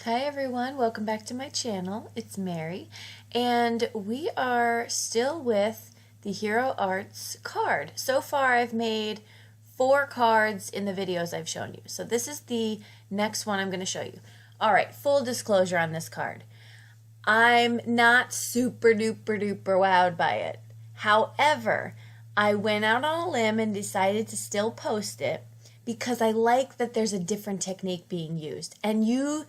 Hi everyone, welcome back to my channel. It's Mary, and we are still with the Hero Arts card. So far I've made 4 cards in the videos I've shown you. So this is the next one I'm going to show you. Alright, full disclosure on this card. I'm not super duper duper wowed by it. However, I went out on a limb and decided to still post it because I like that there's a different technique being used, and you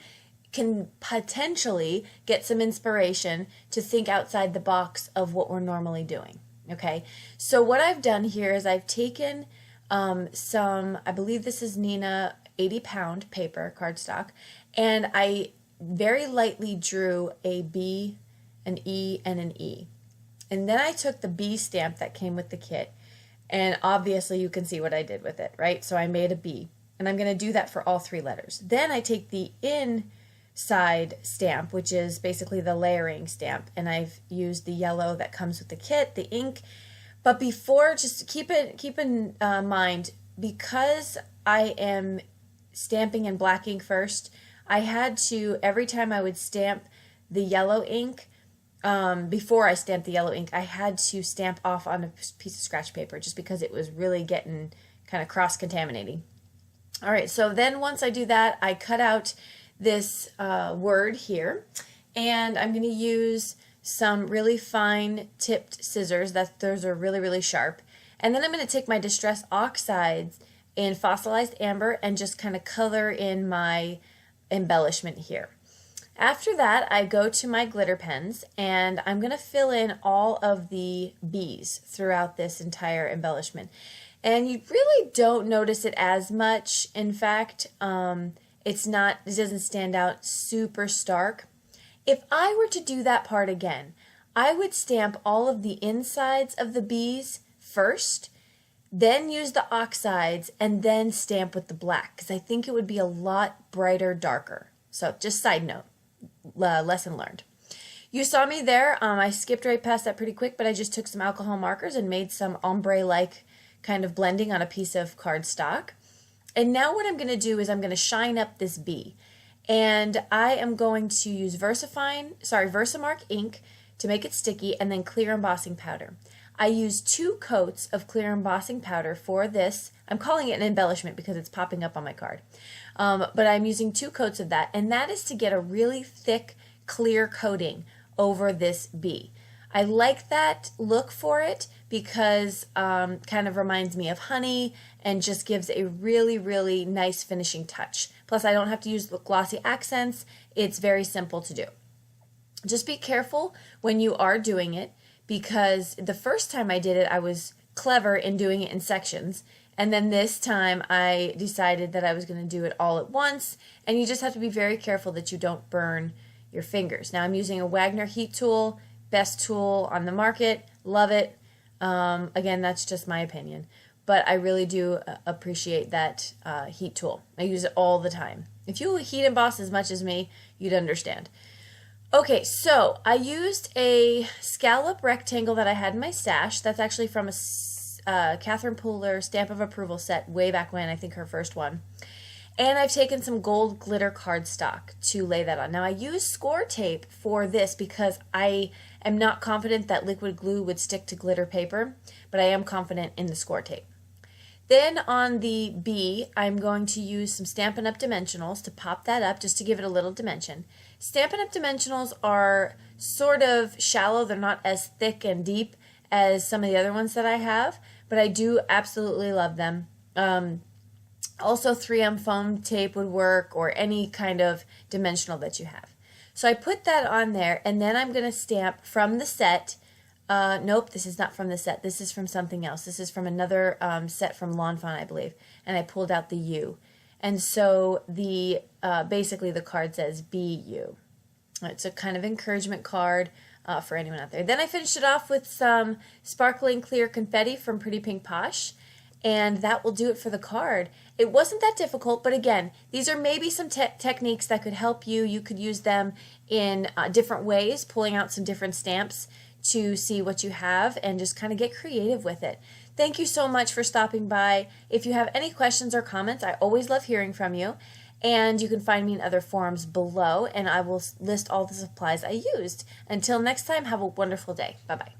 can potentially get some inspiration to think outside the box of what we're normally doing. Okay, so what I've done here is I've taken some, I believe this is Nina 80-pound paper cardstock, and I very lightly drew a B, an E, and an E. And then I took the B stamp that came with the kit, and obviously you can see what I did with it, right? So I made a B, and I'm going to do that for all 3 letters. Then I take the inside stamp, which is basically the layering stamp, and I've used the yellow that comes with the kit, the ink. But before, just keep in mind, because I am stamping in black ink first, I had to, every time I would stamp the yellow ink, before I stamped the yellow ink, I had to stamp off on a piece of scratch paper just because it was really getting kind of cross-contaminating. All right, so then once I do that, I cut out this word here, and I'm going to use some really fine tipped scissors. Those are really sharp. And then I'm going to take my Distress Oxides in Fossilized Amber and just kind of color in my embellishment here. After that, I go to my glitter pens, and I'm going to fill in all of the B's throughout this entire embellishment. And you really don't notice it as much. In fact, it doesn't stand out super stark. If I were to do that part again, I would stamp all of the insides of the B's first, then use the oxides, and then stamp with the black, because I think it would be a lot brighter, darker. So just side note, lesson learned. You saw me there. I skipped right past that pretty quick, but I just took some alcohol markers and made some ombre-like kind of blending on a piece of cardstock. And now what I'm going to do is I'm going to shine up this B. And I am going to use Versamark ink to make it sticky, and then clear embossing powder. I use 2 coats of clear embossing powder for this. I'm calling it an embellishment because it's popping up on my card. But I'm using 2 coats of that, and that is to get a really thick, clear coating over this B. I like that look for it because kind of reminds me of honey and just gives a really nice finishing touch. Plus, I don't have to use glossy accents. It's very simple to do. Just be careful when you are doing it, because the first time I did it, I was clever in doing it in sections. And then this time I decided that I was going to do it all at once, and you just have to be very careful that you don't burn your fingers. Now I'm using a Wagner heat tool, best tool on the market, love it. Again, that's just my opinion, but I really do appreciate that heat tool. I use it all the time. If you heat emboss as much as me, you'd understand. Okay, so I used a scallop rectangle that I had in my stash. That's actually from a Catherine Pooler Stamp of Approval set way back when, I think her first one. And I've taken some gold glitter cardstock to lay that on. Now I use score tape for this because I am not confident that liquid glue would stick to glitter paper, but I am confident in the score tape. Then on the B, I'm going to use some Stampin' Up! Dimensionals to pop that up, just to give it a little dimension. Stampin' Up! Dimensionals are sort of shallow. They're not as thick and deep as some of the other ones that I have, but I do absolutely love them. Also 3M foam tape would work, or any kind of dimensional that you have. So I put that on there, and then I'm going to stamp from the set. Nope, this is not from the set. This is from something else. This is from another set from Lawn Fawn, I believe. And I pulled out the U. And so the basically the card says BU. It's a kind of encouragement card for anyone out there. Then I finished it off with some sparkling clear confetti from Pretty Pink Posh. And that will do it for the card. It wasn't that difficult, but again, these are maybe some techniques that could help you. You could use them in different ways, pulling out some different stamps to see what you have and just kind of get creative with it. Thank you so much for stopping by. If you have any questions or comments, I always love hearing from you. And you can find me in other forums below, and I will list all the supplies I used. Until next time, have a wonderful day. Bye-bye.